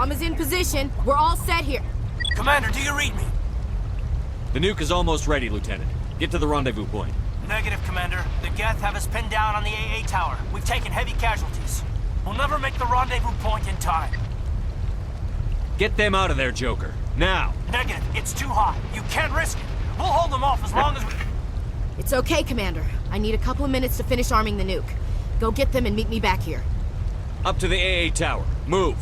Bomb is in position. We're all set here. Commander, do you read me? The nuke is almost ready, Lieutenant. Get to the rendezvous point. Negative, Commander. The Geth have us pinned down on the AA tower. We've taken heavy casualties. We'll never make the rendezvous point in time. Get them out of there, Joker. Now! Negative. It's too hot. You can't risk it. We'll hold them off as long as we... It's okay, Commander. I need a couple of minutes to finish arming the nuke. Go get them and meet me back here. Up to the AA tower. Move!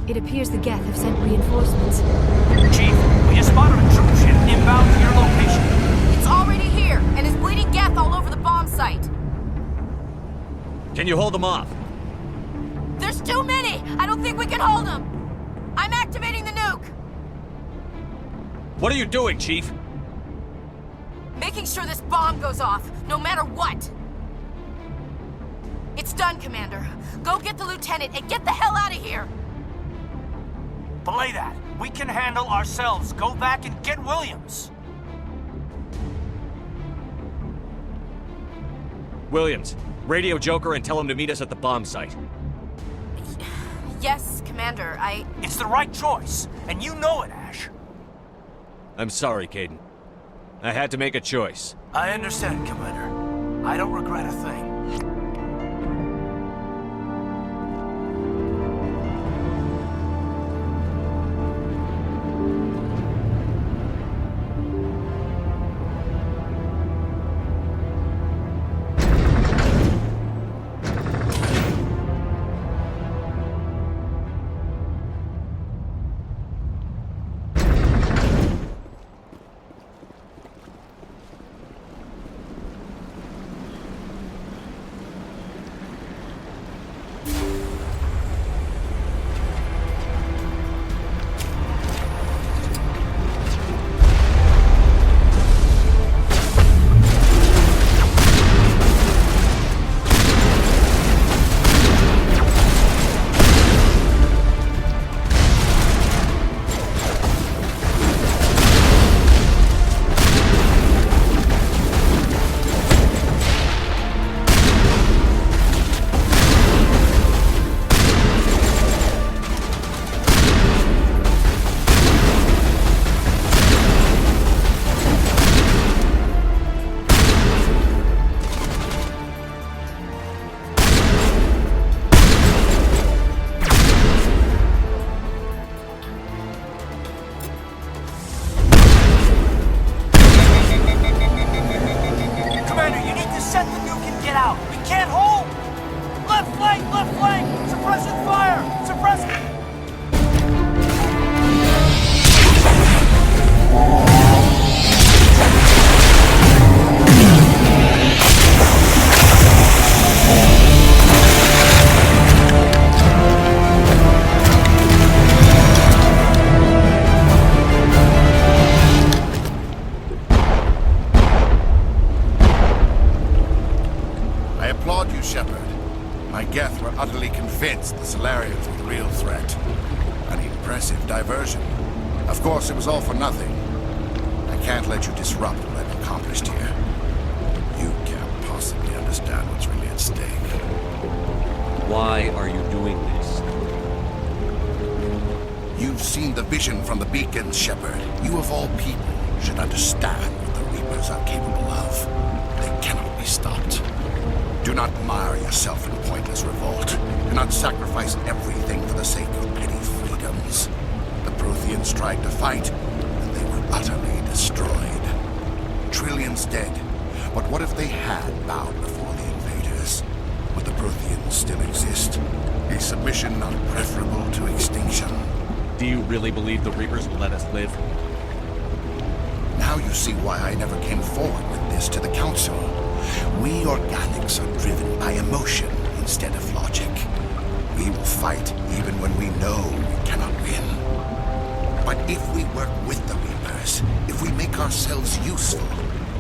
It appears the Geth have sent reinforcements. Chief, we just spotted a troop ship inbound to your location. It's already here, and is bleeding Geth all over the bomb site. Can you hold them off? There's too many! I don't think we can hold them! I'm activating the nuke! What are you doing, Chief? Making sure this bomb goes off, no matter what! It's done, Commander. Go get the lieutenant and get the hell out of here! Belay that. We can handle ourselves. Go back and get Williams. Williams, radio Joker and tell him to meet us at the bomb site. Yes, Commander, It's the right choice, and you know it, Ash. I'm sorry, Kaiden. I had to make a choice. I understand, Commander. I don't regret a thing. Salarians were the real threat. An impressive diversion. Of course, it was all for nothing. I can't let you disrupt what I've accomplished here. You can't possibly understand what's really at stake. Why are you doing this? You've seen the vision from the beacons, Shepard. You of all people should understand what the Reapers are capable of. They cannot be stopped. Do not mire yourself in pointless revolt. Do not sacrifice everything for the sake of petty freedoms. The Protheans tried to fight, and they were utterly destroyed. Trillions dead. But what if they had bowed before the invaders? Would the Protheans still exist? Is submission not preferable to extinction? Do you really believe the Reapers will let us live? Now you see why I never came forward with this to the Council. We organics are driven by emotion instead of logic. We will fight even when we know we cannot win. But if we work with the Reapers, if we make ourselves useful,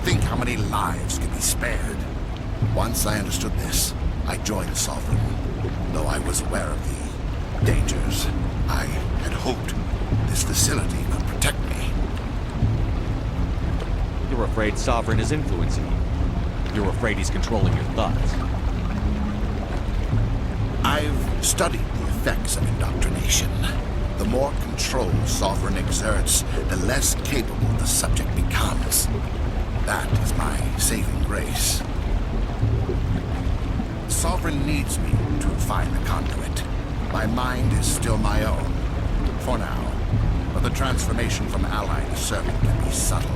think how many lives could be spared. Once I understood this, I joined Sovereign. Though I was aware of the dangers, I had hoped this facility could protect me. You're afraid Sovereign is influencing you. You're afraid he's controlling your thoughts. I've studied the effects of indoctrination. The more control Sovereign exerts, the less capable the subject becomes. That is my saving grace. Sovereign needs me to find the conduit. My mind is still my own, for now. But the transformation from ally to servant can be subtle.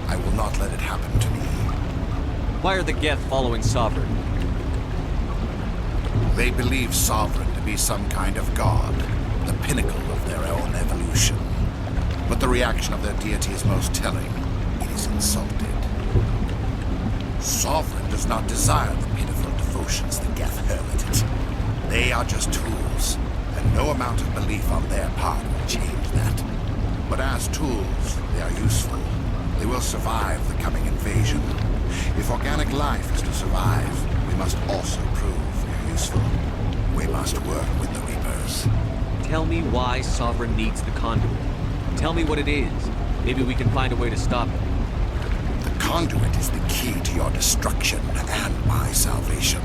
I will not let it happen to me. Why are the Geth following Sovereign? They believe Sovereign to be some kind of god, the pinnacle of their own evolution. But the reaction of their deity is most telling. It is insulted. Sovereign does not desire the pitiful devotions the Geth hurl at it. They are just tools, and no amount of belief on their part will change that. But as tools, they are useful. They will survive the coming invasion. If organic life is to survive, we must also prove we're useful. We must work with the Reapers. Tell me why Sovereign needs the conduit. Tell me what it is. Maybe we can find a way to stop it. The conduit is the key to your destruction and my salvation.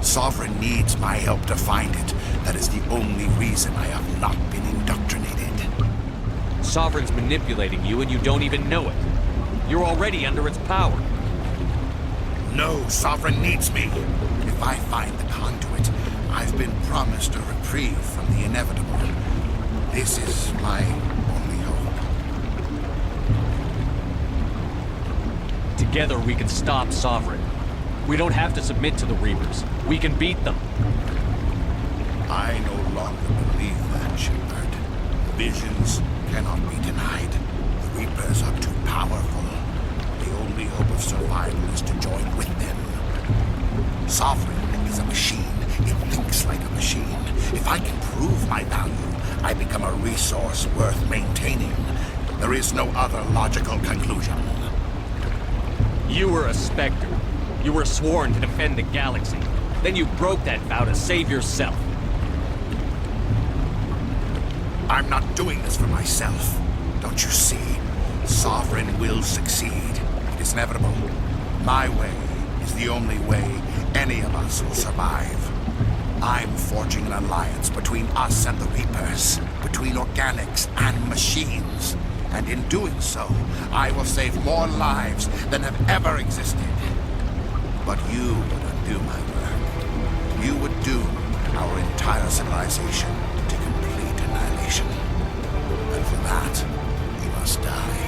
Sovereign needs my help to find it. That is the only reason I have not been indoctrinated. Sovereign's manipulating you and you don't even know it. You're already under its power. No, Sovereign needs me. If I find the conduit, I've been promised a reprieve from the inevitable. This is my only hope. Together we can stop Sovereign. We don't have to submit to the Reapers. We can beat them. I no longer believe that, Shepard. Visions cannot be denied. The Reapers are too powerful. The only hope of survival is to join with them. Sovereign is a machine. It thinks like a machine. If I can prove my value, I become a resource worth maintaining. There is no other logical conclusion. You were a Spectre. You were sworn to defend the galaxy. Then you broke that vow to save yourself. I'm not doing this for myself. Don't you see? Sovereign will succeed. It is inevitable. My way is the only way any of us will survive. I'm forging an alliance between us and the Reapers, between organics and machines. And in doing so, I will save more lives than have ever existed. But you would undo my work. You would doom our entire civilization to complete annihilation. And for that, we must die.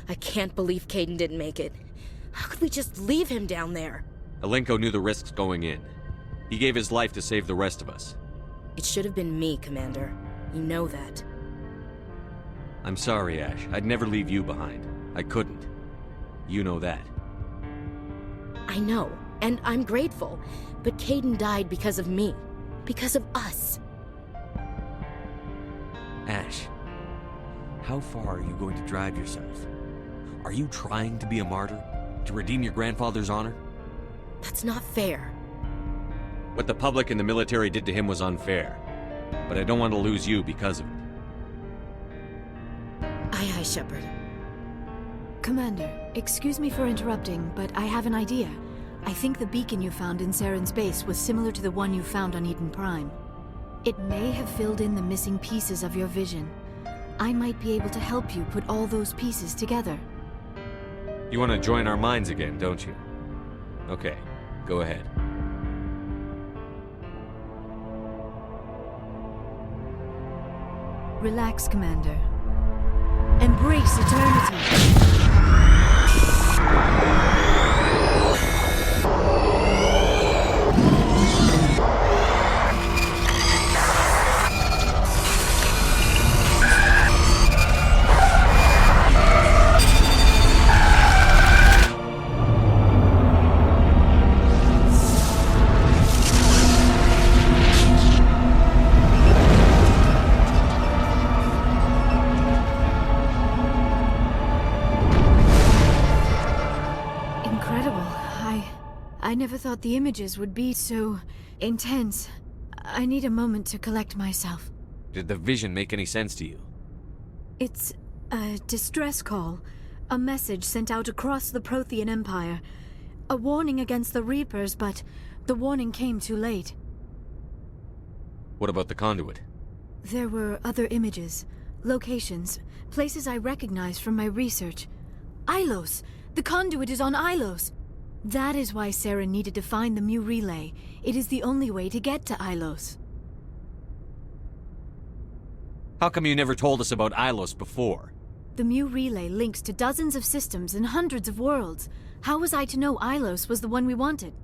I can't believe Kaiden didn't make it. How could we just leave him down there? Alenko knew the risks going in. He gave his life to save the rest of us. It should have been me, Commander. You know that. I'm sorry, Ash. I'd never leave you behind. I couldn't. You know that. I know, and I'm grateful. But Kaiden died because of me. Because of us. Ash, how far are you going to drive yourself? Are you trying to be a martyr? To redeem your grandfather's honor? That's not fair. What the public and the military did to him was unfair. But I don't want to lose you because of it. Aye, aye, Shepard. Commander, excuse me for interrupting, but I have an idea. I think the beacon you found in Saren's base was similar to the one you found on Eden Prime. It may have filled in the missing pieces of your vision. I might be able to help you put all those pieces together. You want to join our minds again, don't you? Okay, go ahead. Relax, Commander. Embrace eternity! I never thought the images would be so intense. I need a moment to collect myself. Did the vision make any sense to you? It's a distress call. A message sent out across the Prothean Empire. A warning against the Reapers, but the warning came too late. What about the conduit? There were other images, locations, places I recognized from my research. Ilos! The conduit is on Ilos! That is why Saren needed to find the Mu relay. It is the only way to get to Ilos. How come you never told us about Ilos before? The Mu relay links to dozens of systems and hundreds of worlds. How was I to know Ilos was the one we wanted?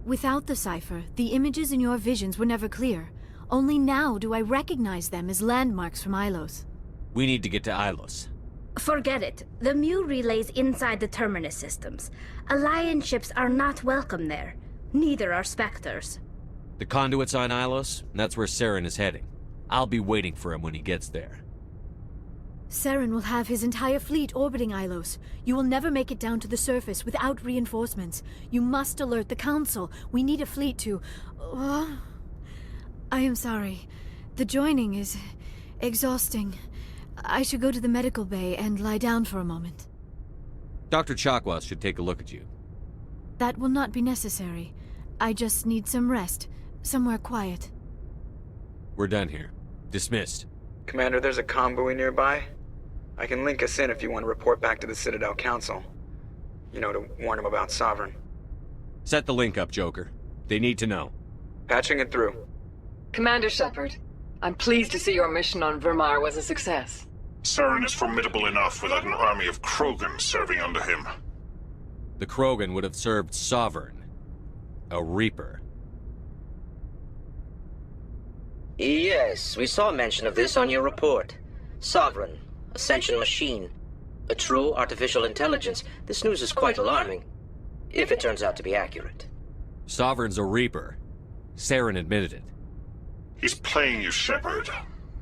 Without the cipher, the images in your visions were never clear. Only now do I recognize them as landmarks from Ilos. We need to get to Ilos. Forget it. The Mu relay's inside the Terminus systems. Alliance ships are not welcome there. Neither are Spectres. The conduit's on Ilos, and that's where Saren is heading. I'll be waiting for him when he gets there. Saren will have his entire fleet orbiting Ilos. You will never make it down to the surface without reinforcements. You must alert the Council. We need a fleet to... I am sorry. The joining is exhausting. I should go to the medical bay and lie down for a moment. Dr. Chakwas should take a look at you. That will not be necessary. I just need some rest. Somewhere quiet. We're done here. Dismissed. Commander, there's a convoy nearby. I can link us in if you want to report back to the Citadel Council. You know, to warn them about Sovereign. Set the link up, Joker. They need to know. Patching it through. Commander Shepard, I'm pleased to see your mission on Vermar was a success. Saren is formidable enough without an army of Krogan serving under him. The Krogan would have served Sovereign. A Reaper. Yes, we saw mention of this on your report. Sovereign, Ascension machine, a true artificial intelligence. This news is quite alarming, if it turns out to be accurate. Sovereign's a Reaper. Saren admitted it. He's playing you, Shepard.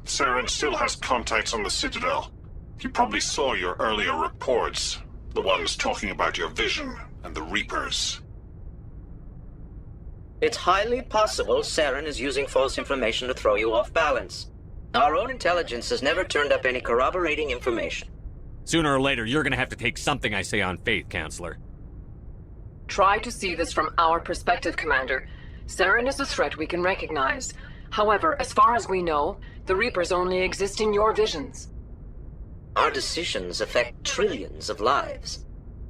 Saren still has contacts on the Citadel. He probably saw your earlier reports, the ones talking about your vision and the Reapers. It's highly possible Saren is using false information to throw you off balance. Our own intelligence has never turned up any corroborating information. Sooner or later, you're gonna have to take something I say on faith, Counselor. Try to see this from our perspective, Commander. Saren is a threat we can recognize. However, as far as we know, the Reapers only exist in your visions. Our decisions affect trillions of lives.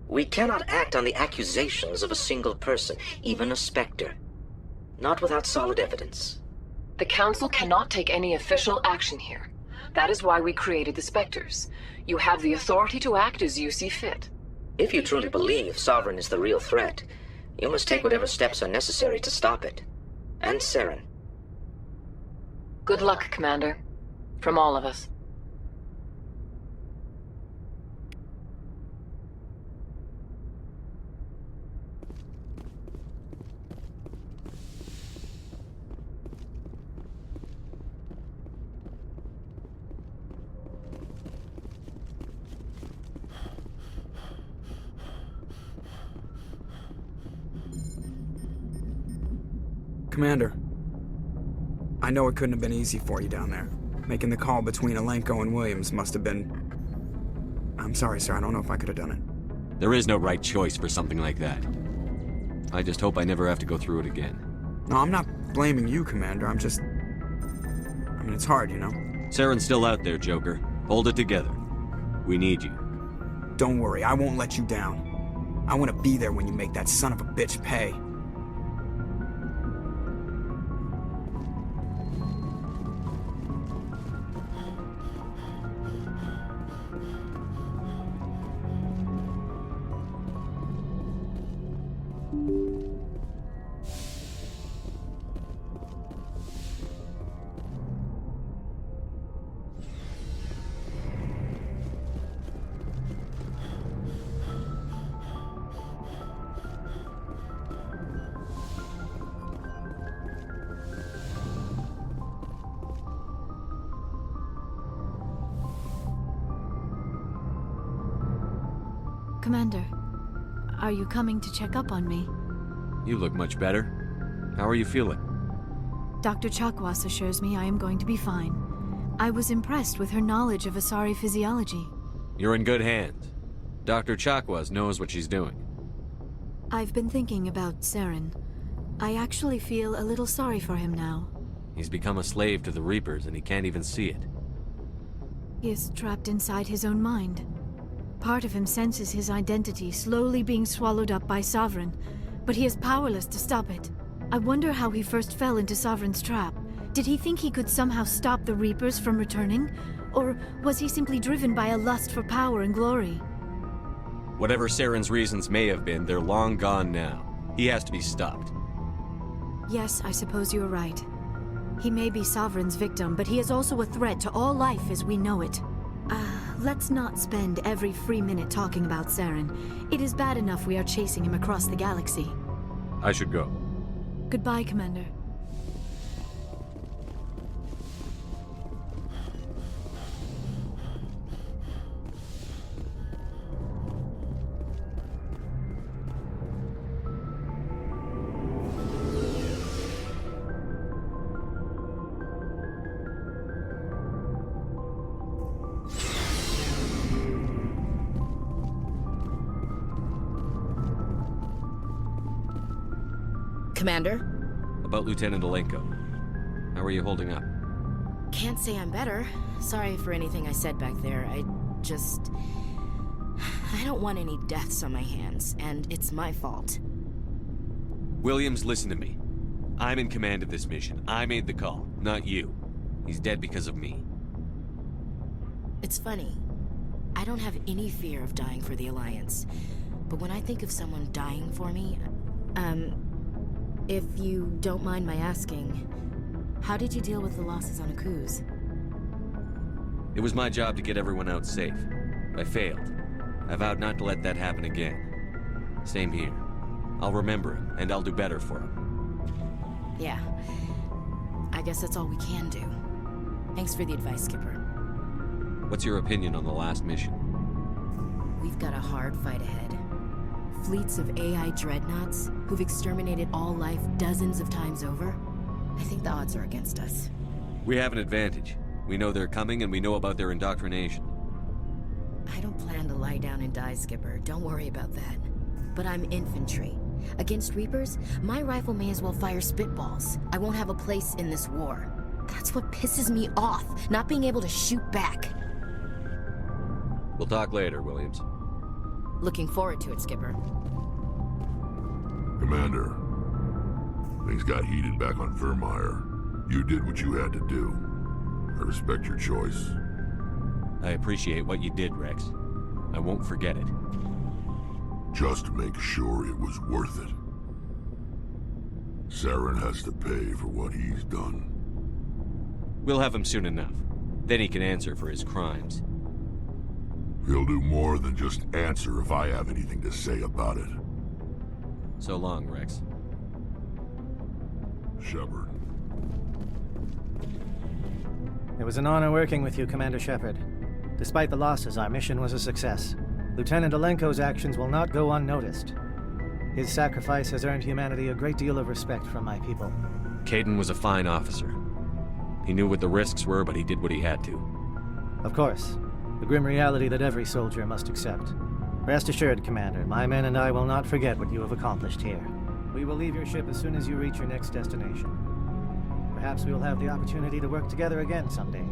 We cannot act on the accusations of a single person, even a Spectre. Not without solid evidence. The Council cannot take any official action here. That is why we created the Spectres. You have the authority to act as you see fit. If you truly believe Sovereign is the real threat, you must take whatever steps are necessary to stop it. And Saren. Good luck, Commander. From all of us. Commander, I know it couldn't have been easy for you down there. Making the call between Alenko and Williams must have been... I'm sorry, sir, I don't know if I could have done it. There is no right choice for something like that. I just hope I never have to go through it again. No, I'm not blaming you, Commander, I'm just... it's hard, you know? Saren's still out there, Joker. Hold it together. We need you. Don't worry, I won't let you down. I want to be there when you make that son of a bitch pay. Commander, are you coming to check up on me? You look much better. How are you feeling? Dr. Chakwas assures me I am going to be fine. I was impressed with her knowledge of Asari physiology. You're in good hands. Dr. Chakwas knows what she's doing. I've been thinking about Saren. I actually feel a little sorry for him now. He's become a slave to the Reapers and he can't even see it. He is trapped inside his own mind. Part of him senses his identity slowly being swallowed up by Sovereign, but he is powerless to stop it. I wonder how he first fell into Sovereign's trap. Did he think he could somehow stop the Reapers from returning? Or was he simply driven by a lust for power and glory? Whatever Saren's reasons may have been, they're long gone now. He has to be stopped. Yes, I suppose you're right. He may be Sovereign's victim, but he is also a threat to all life as we know it. Let's not spend every free minute talking about Saren. It is bad enough we are chasing him across the galaxy. I should go. Goodbye, Commander. Commander? About Lieutenant Alenko. How are you holding up? Can't say I'm better. Sorry for anything I said back there. I don't want any deaths on my hands, and it's my fault. Williams, listen to me. I'm in command of this mission. I made the call, not you. He's dead because of me. It's funny. I don't have any fear of dying for the Alliance. But when I think of someone dying for me, if you don't mind my asking, how did you deal with the losses on Akuz? It was my job to get everyone out safe. I failed. I vowed not to let that happen again. Same here. I'll remember him, and I'll do better for him. Yeah. I guess that's all we can do. Thanks for the advice, Skipper. What's your opinion on the last mission? We've got a hard fight ahead. Fleets of AI dreadnoughts who've exterminated all life dozens of times over. I think the odds are against us. We have an advantage. We know they're coming and we know about their indoctrination. I don't plan to lie down and die, Skipper. Don't worry about that. But I'm infantry. Against Reapers, my rifle may as well fire spitballs. I won't have a place in this war. That's what pisses me off, not being able to shoot back. We'll talk later, Williams. Looking forward to it, Skipper. Commander, things got heated back on Vermeer. You did what you had to do. I respect your choice. I appreciate what you did, Rex. I won't forget it. Just make sure it was worth it. Saren has to pay for what he's done. We'll have him soon enough. Then he can answer for his crimes. He'll do more than just answer if I have anything to say about it. So long, Rex. Shepard. It was an honor working with you, Commander Shepard. Despite the losses, our mission was a success. Lieutenant Alenko's actions will not go unnoticed. His sacrifice has earned humanity a great deal of respect from my people. Kaiden was a fine officer. He knew what the risks were, but he did what he had to. Of course. The grim reality that every soldier must accept. Rest assured, Commander, my men and I will not forget what you have accomplished here. We will leave your ship as soon as you reach your next destination. Perhaps we will have the opportunity to work together again someday.